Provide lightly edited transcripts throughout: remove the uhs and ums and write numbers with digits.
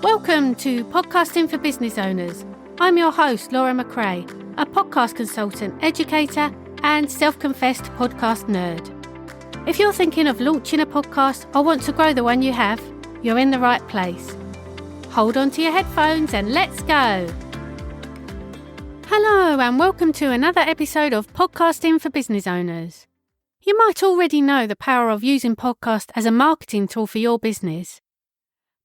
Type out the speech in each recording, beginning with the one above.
Welcome to Podcasting for Business Owners. I'm your host, Laura McRae, a podcast consultant, educator, and self-confessed podcast nerd. If you're thinking of launching a podcast or want to grow the one you have, you're in the right place. Hold on to your headphones and let's go. Hello and welcome to another episode of Podcasting for Business Owners. You might already know the power of using podcast as a marketing tool for your business.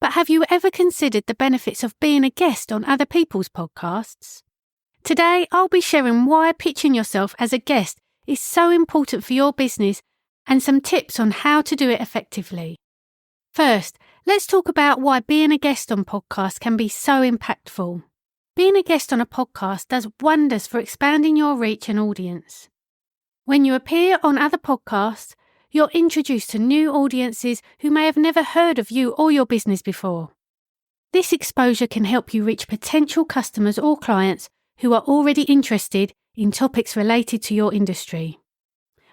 But have you ever considered the benefits of being a guest on other people's podcasts? Today, I'll be sharing why pitching yourself as a guest is so important for your business and some tips on how to do it effectively. First, let's talk about why being a guest on podcasts can be so impactful. Being a guest on a podcast does wonders for expanding your reach and audience. When you appear on other podcasts, you're introduced to new audiences who may have never heard of you or your business before. This exposure can help you reach potential customers or clients who are already interested in topics related to your industry.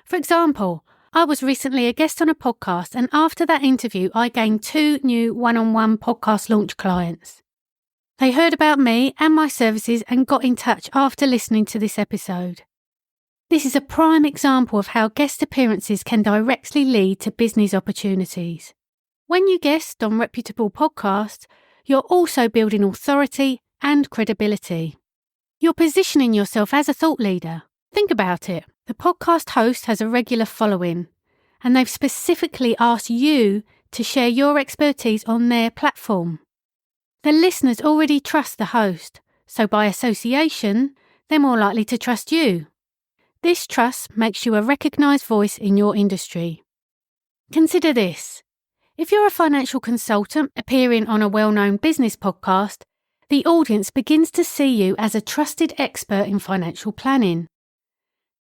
For example, I was recently a guest on a podcast, and after that interview, I gained 2 new one-on-one podcast launch clients. They heard about me and my services and got in touch after listening to this episode. This is a prime example of how guest appearances can directly lead to business opportunities. When you guest on reputable podcasts, you're also building authority and credibility. You're positioning yourself as a thought leader. Think about it. The podcast host has a regular following, and they've specifically asked you to share your expertise on their platform. The listeners already trust the host, so by association, they're more likely to trust you. This trust makes you a recognised voice in your industry. Consider this. If you're a financial consultant appearing on a well-known business podcast, the audience begins to see you as a trusted expert in financial planning.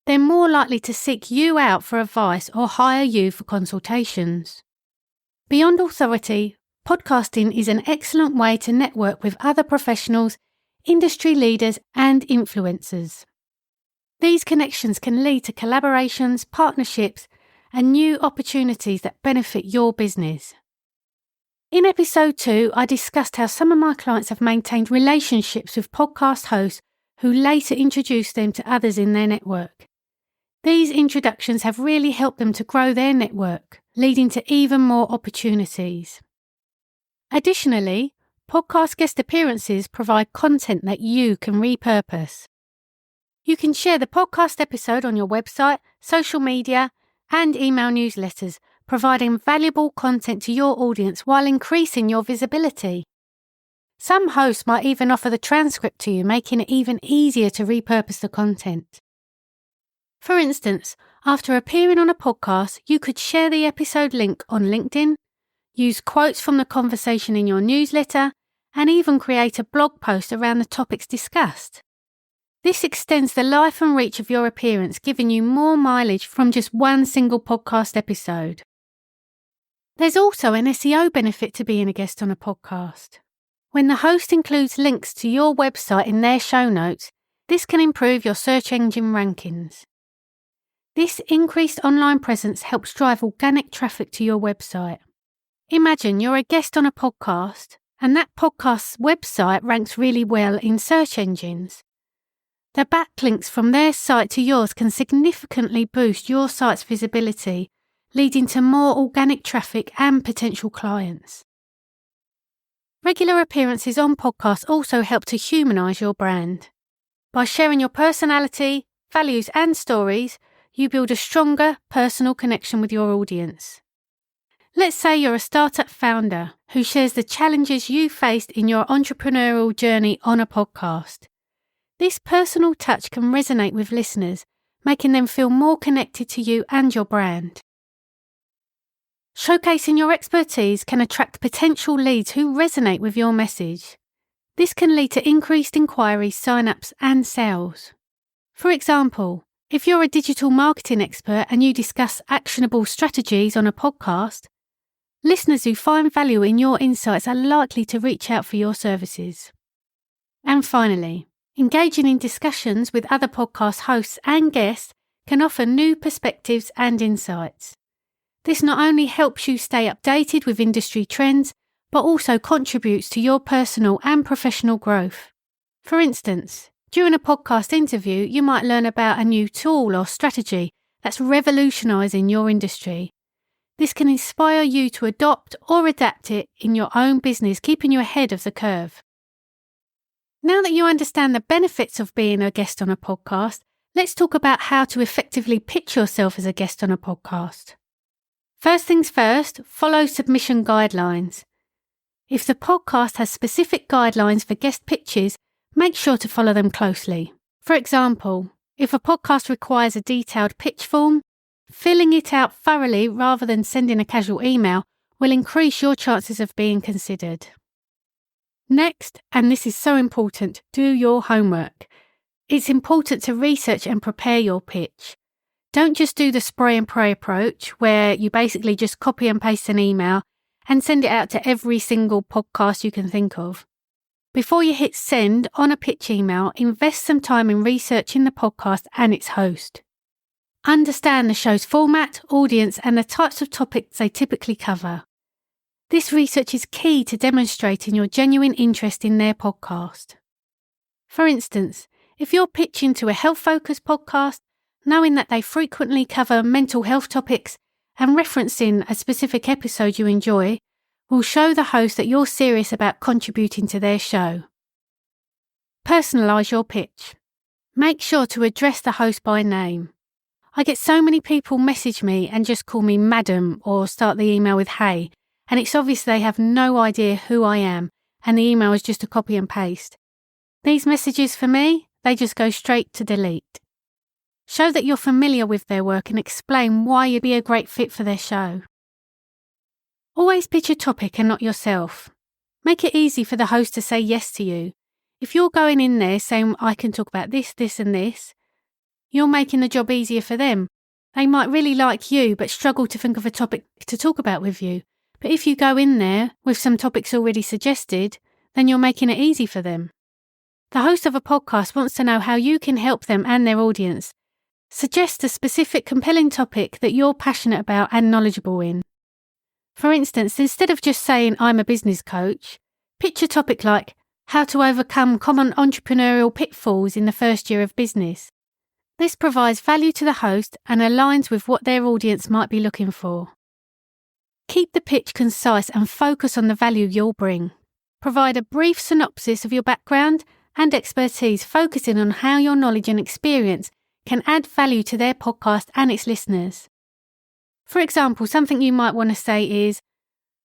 They're more likely to seek you out for advice or hire you for consultations. Beyond authority, podcasting is an excellent way to network with other professionals, industry leaders, and influencers. These connections can lead to collaborations, partnerships, and new opportunities that benefit your business. In episode 2, I discussed how some of my clients have maintained relationships with podcast hosts who later introduced them to others in their network. These introductions have really helped them to grow their network, leading to even more opportunities. Additionally, podcast guest appearances provide content that you can repurpose. You can share the podcast episode on your website, social media, and email newsletters, providing valuable content to your audience while increasing your visibility. Some hosts might even offer the transcript to you, making it even easier to repurpose the content. For instance, after appearing on a podcast, you could share the episode link on LinkedIn, use quotes from the conversation in your newsletter, and even create a blog post around the topics discussed. This extends the life and reach of your appearance, giving you more mileage from just one single podcast episode. There's also an SEO benefit to being a guest on a podcast. When the host includes links to your website in their show notes, this can improve your search engine rankings. This increased online presence helps drive organic traffic to your website. Imagine you're a guest on a podcast, and that podcast's website ranks really well in search engines. The backlinks from their site to yours can significantly boost your site's visibility, leading to more organic traffic and potential clients. Regular appearances on podcasts also help to humanise your brand. By sharing your personality, values, and stories, you build a stronger personal connection with your audience. Let's say you're a startup founder who shares the challenges you faced in your entrepreneurial journey on a podcast. This personal touch can resonate with listeners, making them feel more connected to you and your brand. Showcasing your expertise can attract potential leads who resonate with your message. This can lead to increased inquiries, sign-ups, and sales. For example, if you're a digital marketing expert and you discuss actionable strategies on a podcast, listeners who find value in your insights are likely to reach out for your services. And finally, engaging in discussions with other podcast hosts and guests can offer new perspectives and insights. This not only helps you stay updated with industry trends, but also contributes to your personal and professional growth. For instance, during a podcast interview, you might learn about a new tool or strategy that's revolutionising your industry. This can inspire you to adopt or adapt it in your own business, keeping you ahead of the curve. Now that you understand the benefits of being a guest on a podcast, let's talk about how to effectively pitch yourself as a guest on a podcast. First things first, follow submission guidelines. If the podcast has specific guidelines for guest pitches, make sure to follow them closely. For example, if a podcast requires a detailed pitch form, filling it out thoroughly rather than sending a casual email will increase your chances of being considered. Next, and this is so important, do your homework. It's important to research and prepare your pitch. Don't just do the spray and pray approach where you basically just copy and paste an email and send it out to every single podcast you can think of. Before you hit send on a pitch email, invest some time in researching the podcast and its host. Understand the show's format, audience, and the types of topics they typically cover. This research is key to demonstrating your genuine interest in their podcast. For instance, if you're pitching to a health-focused podcast, knowing that they frequently cover mental health topics and referencing a specific episode you enjoy will show the host that you're serious about contributing to their show. Personalise your pitch. Make sure to address the host by name. I get so many people message me and just call me madam or start the email with hey, and it's obvious they have no idea who I am and the email is just a copy and paste. These messages for me, they just go straight to delete. Show that you're familiar with their work and explain why you'd be a great fit for their show. Always pitch a topic and not yourself. Make it easy for the host to say yes to you. If you're going in there saying, I can talk about this, this and this, you're making the job easier for them. They might really like you but struggle to think of a topic to talk about with you. But if you go in there with some topics already suggested, then you're making it easy for them. The host of a podcast wants to know how you can help them and their audience. Suggest a specific compelling topic that you're passionate about and knowledgeable in. For instance, instead of just saying, I'm a business coach, pitch a topic like how to overcome common entrepreneurial pitfalls in the first year of business. This provides value to the host and aligns with what their audience might be looking for. Keep the pitch concise and focus on the value you'll bring. Provide a brief synopsis of your background and expertise, focusing on how your knowledge and experience can add value to their podcast and its listeners. For example, something you might want to say is,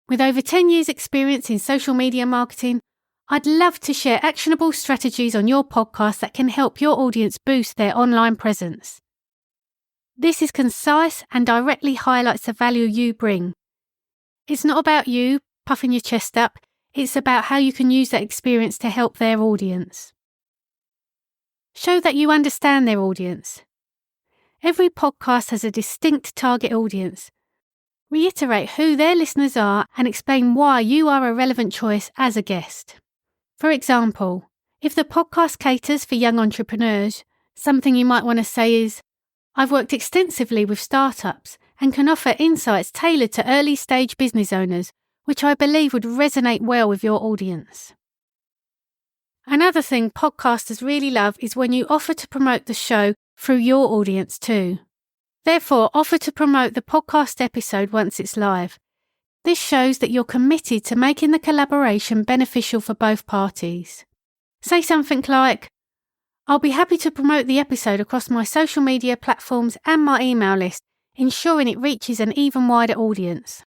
with over 10 years' experience in social media marketing, I'd love to share actionable strategies on your podcast that can help your audience boost their online presence. This is concise and directly highlights the value you bring. It's not about you puffing your chest up, it's about how you can use that experience to help their audience. Show that you understand their audience. Every podcast has a distinct target audience. Reiterate who their listeners are and explain why you are a relevant choice as a guest. For example, if the podcast caters for young entrepreneurs, something you might want to say is, I've worked extensively with startups and can offer insights tailored to early-stage business owners, which I believe would resonate well with your audience. Another thing podcasters really love is when you offer to promote the show through your audience too. Therefore, offer to promote the podcast episode once it's live. This shows that you're committed to making the collaboration beneficial for both parties. Say something like, I'll be happy to promote the episode across my social media platforms and my email list, ensuring it reaches an even wider audience.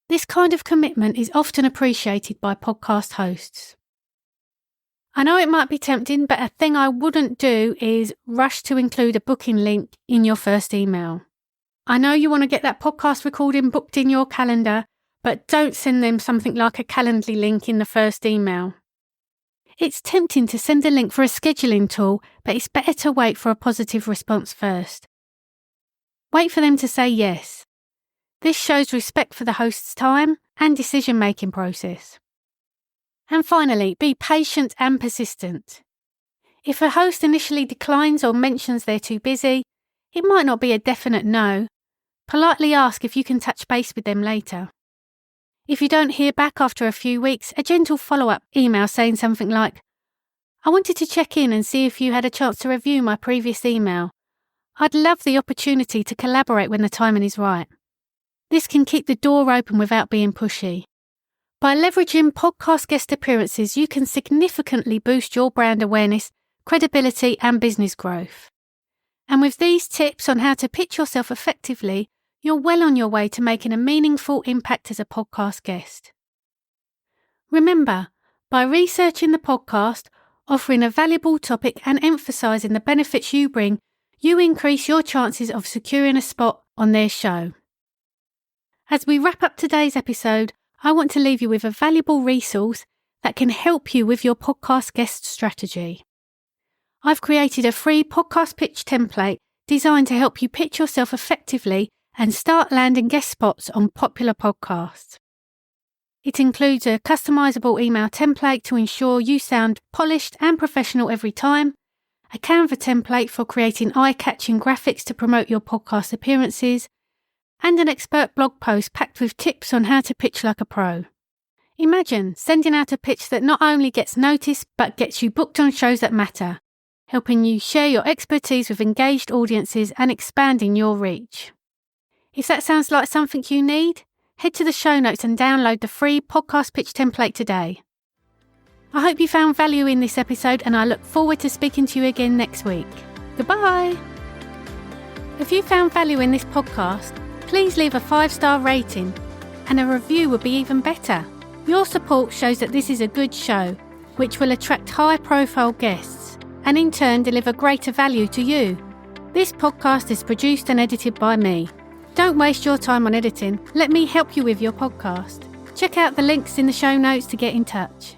This kind of commitment is often appreciated by podcast hosts. I know it might be tempting, but a thing I wouldn't do is rush to include a booking link in your first email. I know you want to get that podcast recording booked in your calendar, but don't send them something like a Calendly link in the first email. It's tempting to send a link for a scheduling tool, but it's better to wait for a positive response first. Wait for them to say yes. This shows respect for the host's time and decision-making process. And finally, be patient and persistent. If a host initially declines or mentions they're too busy, it might not be a definite no. Politely ask if you can touch base with them later. If you don't hear back after a few weeks, a gentle follow-up email saying something like, "I wanted to check in and see if you had a chance to review my previous email. I'd love the opportunity to collaborate when the timing is right." This can keep the door open without being pushy. By leveraging podcast guest appearances, you can significantly boost your brand awareness, credibility, and business growth. And with these tips on how to pitch yourself effectively, you're well on your way to making a meaningful impact as a podcast guest. Remember, by researching the podcast, offering a valuable topic, and emphasising the benefits you bring, you increase your chances of securing a spot on their show. As we wrap up today's episode, I want to leave you with a valuable resource that can help you with your podcast guest strategy. I've created a free podcast pitch template designed to help you pitch yourself effectively and start landing guest spots on popular podcasts. It includes a customizable email template to ensure you sound polished and professional every time, a Canva template for creating eye-catching graphics to promote your podcast appearances, and an expert blog post packed with tips on how to pitch like a pro. Imagine sending out a pitch that not only gets noticed but gets you booked on shows that matter, helping you share your expertise with engaged audiences and expanding your reach. If that sounds like something you need, head to the show notes and download the free podcast pitch template today. I hope you found value in this episode, and I look forward to speaking to you again next week. Goodbye! If you found value in this podcast, please leave a 5-star rating, and a review would be even better. Your support shows that this is a good show, which will attract high-profile guests, and in turn deliver greater value to you. This podcast is produced and edited by me. Don't waste your time on editing. Let me help you with your podcast. Check out the links in the show notes to get in touch.